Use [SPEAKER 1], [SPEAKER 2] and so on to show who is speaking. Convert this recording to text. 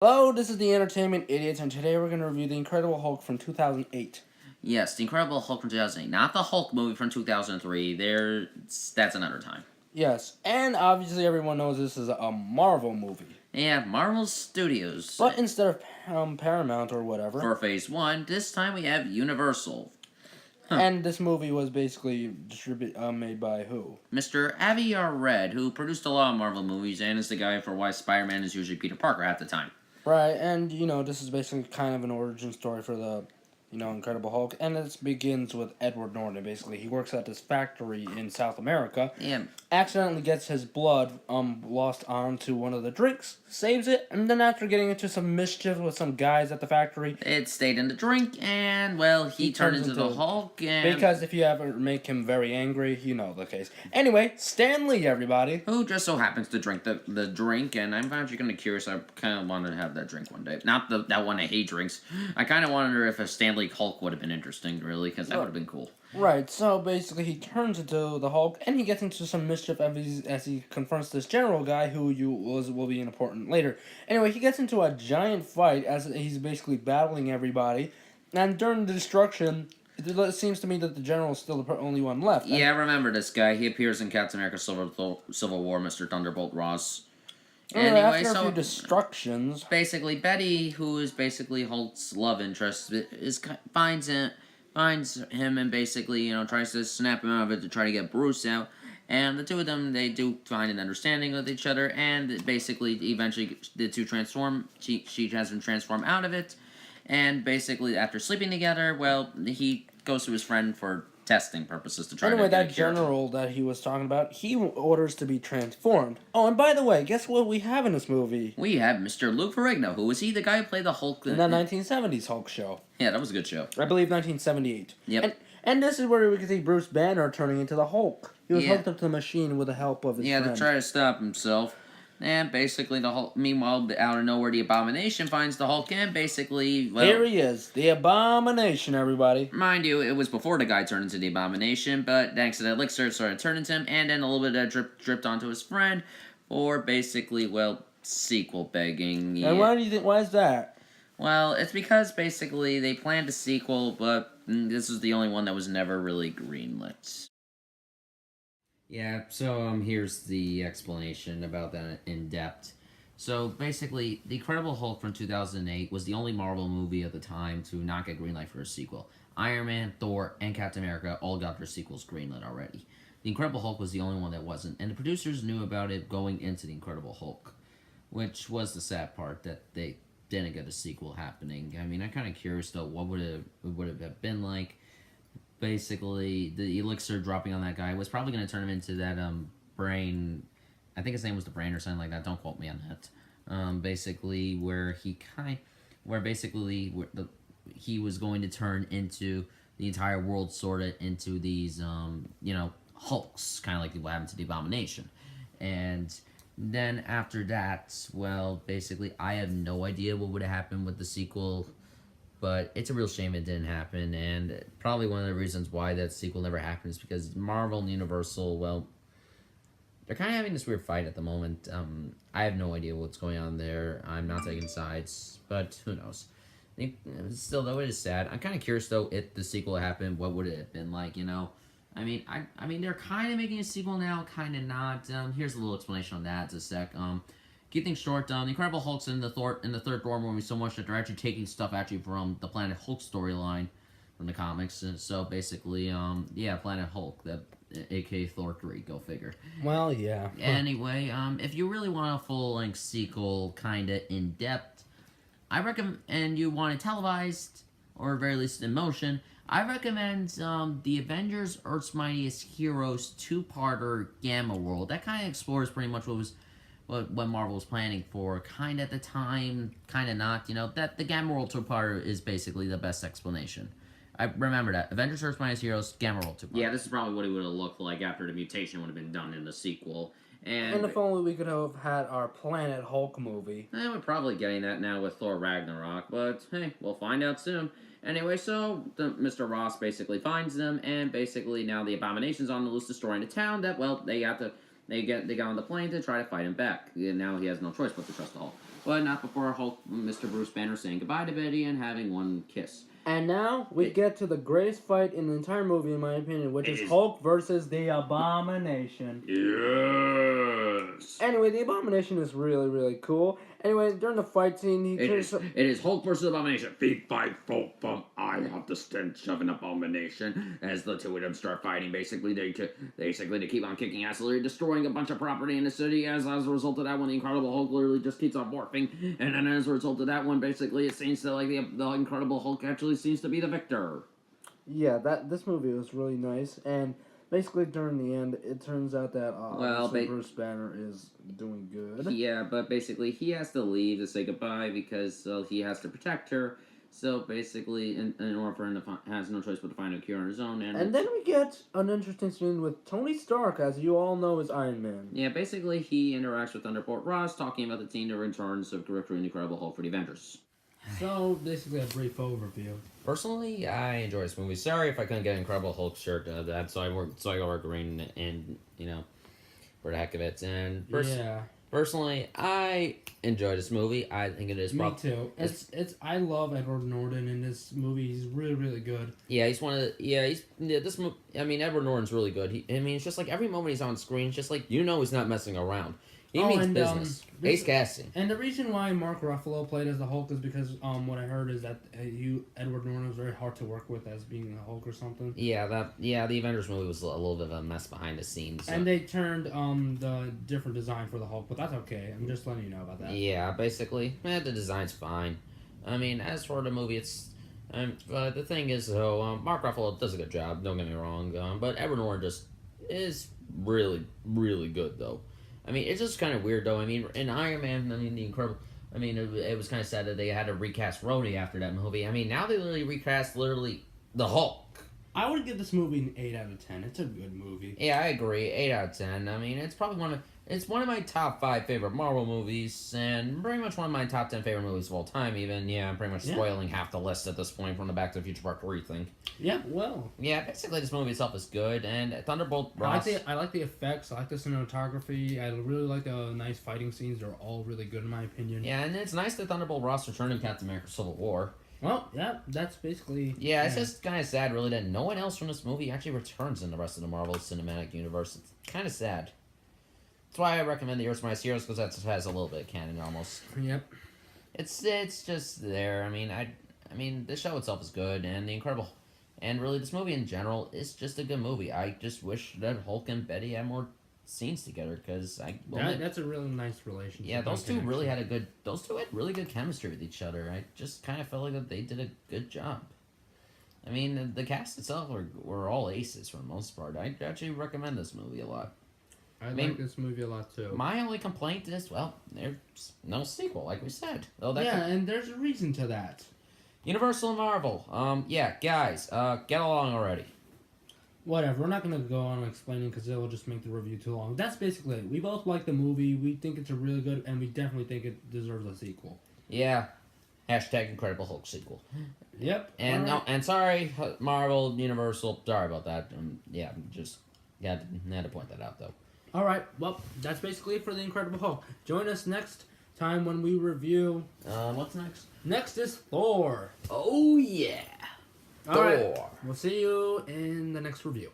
[SPEAKER 1] Hello, this is the Entertainment Idiots, and today we're going to review The Incredible Hulk from 2008.
[SPEAKER 2] Yes, The Incredible Hulk from 2008. Not the Hulk movie from 2003. That's another time.
[SPEAKER 1] Yes, and obviously everyone knows this is a Marvel movie.
[SPEAKER 2] Yeah, Marvel Studios.
[SPEAKER 1] But instead of Paramount or whatever.
[SPEAKER 2] For Phase 1, this time we have Universal.
[SPEAKER 1] And this movie was basically made by who?
[SPEAKER 2] Mr. Avi Arad, who produced a lot of Marvel movies and is the guy for why Spider-Man is usually Peter Parker at the time.
[SPEAKER 1] Right, and this is basically kind of an origin story for the Incredible Hulk, and it begins with Edward Norton. Basically, he works at this factory in South America.
[SPEAKER 2] Yeah.
[SPEAKER 1] Accidentally gets his blood lost onto one of the drinks, saves it, and then after getting into some mischief with some guys at the factory,
[SPEAKER 2] it stayed in the drink, and well, he turned into the Hulk. And
[SPEAKER 1] because if you ever make him very angry, you know the case. Anyway, Stan Lee, everybody,
[SPEAKER 2] who just so happens to drink the drink, and I'm actually kind of curious. I kind of wanted to have that drink one day. Not that one he drinks. I kind of wonder if a Stan Lee Hulk would have been interesting, really, because that would have been cool.
[SPEAKER 1] Right, so basically he turns into the Hulk, and he gets into some mischief as he confronts this general guy who will be important later. Anyway, he gets into a giant fight as he's basically battling everybody, and during the destruction, it seems to me that the general is still the only one left.
[SPEAKER 2] Yeah, I remember this guy. He appears in Captain America Civil War, Mr. Thunderbolt Ross.
[SPEAKER 1] Anyway, after a few destructions,
[SPEAKER 2] basically Betty, who is basically Hulk's love interest, finds him and basically, tries to snap him out of it to try to get Bruce out. And the two of them, they do find an understanding with each other, and basically, eventually, the two transform. She has him transform out of it, and basically, after sleeping together, well, he goes to his friend for testing purposes to try to get a cure.
[SPEAKER 1] That general that he was talking about, he orders to be transformed. Oh, and by the way, guess what we have in this movie?
[SPEAKER 2] We have Mr. Lou Ferrigno, who was he the guy who played the Hulk
[SPEAKER 1] in the 1970s Hulk show.
[SPEAKER 2] Yeah, that was a good show.
[SPEAKER 1] I believe 1978.
[SPEAKER 2] Yep.
[SPEAKER 1] And this is where we can see Bruce Banner turning into the Hulk. He was hooked up to the machine with the help of his friend.
[SPEAKER 2] To try to stop himself. And basically, the Hulk. Meanwhile, out of nowhere, the Abomination finds the Hulk, and basically, well,
[SPEAKER 1] here he is, the Abomination, everybody.
[SPEAKER 2] Mind you, it was before the guy turned into the Abomination, but thanks to the elixir, it started turning to him, and then a little bit of that dripped onto his friend, for basically, well, sequel begging.
[SPEAKER 1] Yeah. And why do you think? Why is that?
[SPEAKER 2] Well, it's because basically they planned a sequel, but this is the only one that was never really greenlit. Yeah, so here's the explanation about that in depth. So basically, The Incredible Hulk from 2008 was the only Marvel movie at the time to not get greenlight for a sequel. Iron Man, Thor, and Captain America all got their sequels greenlit already. The Incredible Hulk was the only one that wasn't, and the producers knew about it going into The Incredible Hulk, which was the sad part, that they didn't get a sequel happening. I mean, I'm kind of curious though, what would it have been like? Basically, the elixir dropping on that guy was probably going to turn him into that brain. I think his name was the Brain or something like that. Don't quote me on that. Basically, he was going to turn into the entire world, sort of into these Hulks, kind of like what happened to the Abomination. And then after that, well, basically, I have no idea what would have happened with the sequel. But it's a real shame it didn't happen, and probably one of the reasons why that sequel never happened is because Marvel and Universal, well, they're kind of having this weird fight at the moment. I have no idea what's going on there. I'm not taking sides, but who knows. Still, though, it is sad. I'm kind of curious, though, if the sequel happened, what would it have been like, I mean, they're kind of making a sequel now, kind of not. Here's a little explanation on that in a sec. Keep things short, the Incredible Hulk's in the third Thor movie so much that they're actually taking stuff from the Planet Hulk storyline from the comics. And so basically, Planet Hulk, that aka Thor 3, go figure.
[SPEAKER 1] Well, yeah.
[SPEAKER 2] Anyway, if you really want a full-length sequel, kinda in depth, I recommend, and you want it televised or at very least in motion, I recommend the Avengers: Earth's Mightiest Heroes 2-parter Gamma World. That kind of explores pretty much what Marvel was planning for, kind of at the time, kind of not, that the Gamma World 2-parter is basically the best explanation. I remember that. Avengers: Earth's Mightiest Heroes, Gamma World 2-parter. Yeah, this is probably what it would have looked like after the mutation would have been done in the sequel.
[SPEAKER 1] And if only we could have had our Planet Hulk movie.
[SPEAKER 2] We're probably getting that now with Thor Ragnarok, but hey, we'll find out soon. Anyway, so Mr. Ross basically finds them, and basically now the Abomination's on the loose destroying the town that, well, they got on the plane to try to fight him back. And now he has no choice but to trust the Hulk. but not before Hulk, Mr. Bruce Banner saying goodbye to Betty and having one kiss.
[SPEAKER 1] And now we get to the greatest fight in the entire movie, in my opinion, which is
[SPEAKER 2] is-
[SPEAKER 1] Hulk versus the Abomination.
[SPEAKER 2] Yes.
[SPEAKER 1] Anyway, the Abomination is really, really cool. Anyway, during the fight scene, he turns.
[SPEAKER 2] It is Hulk versus Abomination. Feet fight, folk from. I have the stench of an abomination. As the two of them start fighting, basically they keep on kicking ass, literally destroying a bunch of property in the city. As a result of that one, the Incredible Hulk literally just keeps on morphing, and then as a result of that one, basically it seems to like the Incredible Hulk actually seems to be the victor.
[SPEAKER 1] Yeah, this movie was really nice, and basically during the end, it turns out that Bruce Banner is doing good.
[SPEAKER 2] Yeah, but basically he has to leave to say goodbye because he has to protect her. So basically, in order for him to has no choice but to find a cure on his own.
[SPEAKER 1] And then we get an interesting scene with Tony Stark, as you all know, is Iron Man.
[SPEAKER 2] Yeah, basically he interacts with Thunderbolt Ross, talking about the team that returns of recruiting the Incredible Hulk for the Avengers.
[SPEAKER 1] So, basically a brief overview.
[SPEAKER 2] Personally, I enjoy this movie. Sorry if I couldn't get an Incredible Hulk shirt. So I work green and for the heck of it. And personally, I enjoy this movie. I think it is.
[SPEAKER 1] Me too. I love Edward Norton in this movie. He's really, really good.
[SPEAKER 2] Yeah, he's one of the. This movie. I mean, Edward Norton's really good. It's just like every moment he's on screen, it's just like he's not messing around. He means business. Ace Cassidy.
[SPEAKER 1] And the reason why Mark Ruffalo played as the Hulk is because what I heard is that Edward Norton was very hard to work with as being the Hulk or something.
[SPEAKER 2] Yeah, the Avengers movie was a little bit of a mess behind the scenes.
[SPEAKER 1] And they turned the different design for the Hulk, but that's okay. I'm just letting you know about that.
[SPEAKER 2] Yeah, basically, the design's fine. I mean, as for the movie, it's. The thing is, though, Mark Ruffalo does a good job. Don't get me wrong, but Edward Norton just is really, really good, though. I mean, it's just kind of weird, though. I mean, in Iron Man, the Incredible... I mean, it was kind of sad that they had to recast Rhodey after that movie. I mean, now they literally recast, the Hulk.
[SPEAKER 1] I would give this movie an 8 out of 10. It's a good movie.
[SPEAKER 2] Yeah, I agree. 8 out of 10. I mean, it's probably one of my top 5 favorite Marvel movies, and pretty much one of my top 10 favorite movies of all time, even. Yeah, I'm pretty much spoiling half the list at this point from the Back to the Future Part 3 thing.
[SPEAKER 1] Yeah, well.
[SPEAKER 2] Yeah, basically this movie itself is good, and Thunderbolt Ross...
[SPEAKER 1] I like the effects, I like the cinematography, I really like the nice fighting scenes. They're all really good in my opinion.
[SPEAKER 2] Yeah, and it's nice that Thunderbolt Ross returned in Captain America Civil War.
[SPEAKER 1] Well, yeah, that's basically...
[SPEAKER 2] Yeah, it's just kind of sad, really, that no one else from this movie actually returns in the rest of the Marvel Cinematic Universe. It's kind of sad. That's why I recommend the Earth's Mightiest Heroes, because that has a little bit of canon, almost.
[SPEAKER 1] Yep.
[SPEAKER 2] It's just there. I mean, the show itself is good, and the Incredible... And really, this movie in general is just a good movie. I just wish that Hulk and Betty had more scenes together, because
[SPEAKER 1] that's a really nice relationship.
[SPEAKER 2] Yeah, those two had really good chemistry with each other. I just kind of felt like that they did a good job. I mean, the cast itself were all aces for the most part. I actually recommend this movie a lot.
[SPEAKER 1] I like this movie a lot too.
[SPEAKER 2] My only complaint is, well, there's no sequel, like we said.
[SPEAKER 1] And there's a reason to that.
[SPEAKER 2] Universal and Marvel. Yeah, guys, get along already.
[SPEAKER 1] Whatever, we're not going to go on explaining because it will just make the review too long. That's basically it. We both like the movie, we think it's a really good, and we definitely think it deserves a sequel.
[SPEAKER 2] Yeah. Hashtag Incredible Hulk sequel.
[SPEAKER 1] Yep.
[SPEAKER 2] And and sorry, Marvel, Universal, sorry about that. Just had to point that out, though.
[SPEAKER 1] Alright, well, that's basically it for the Incredible Hulk. Join us next time when we review...
[SPEAKER 2] What's next?
[SPEAKER 1] Next is Thor.
[SPEAKER 2] Oh, yeah.
[SPEAKER 1] All right. We'll see you in the next review.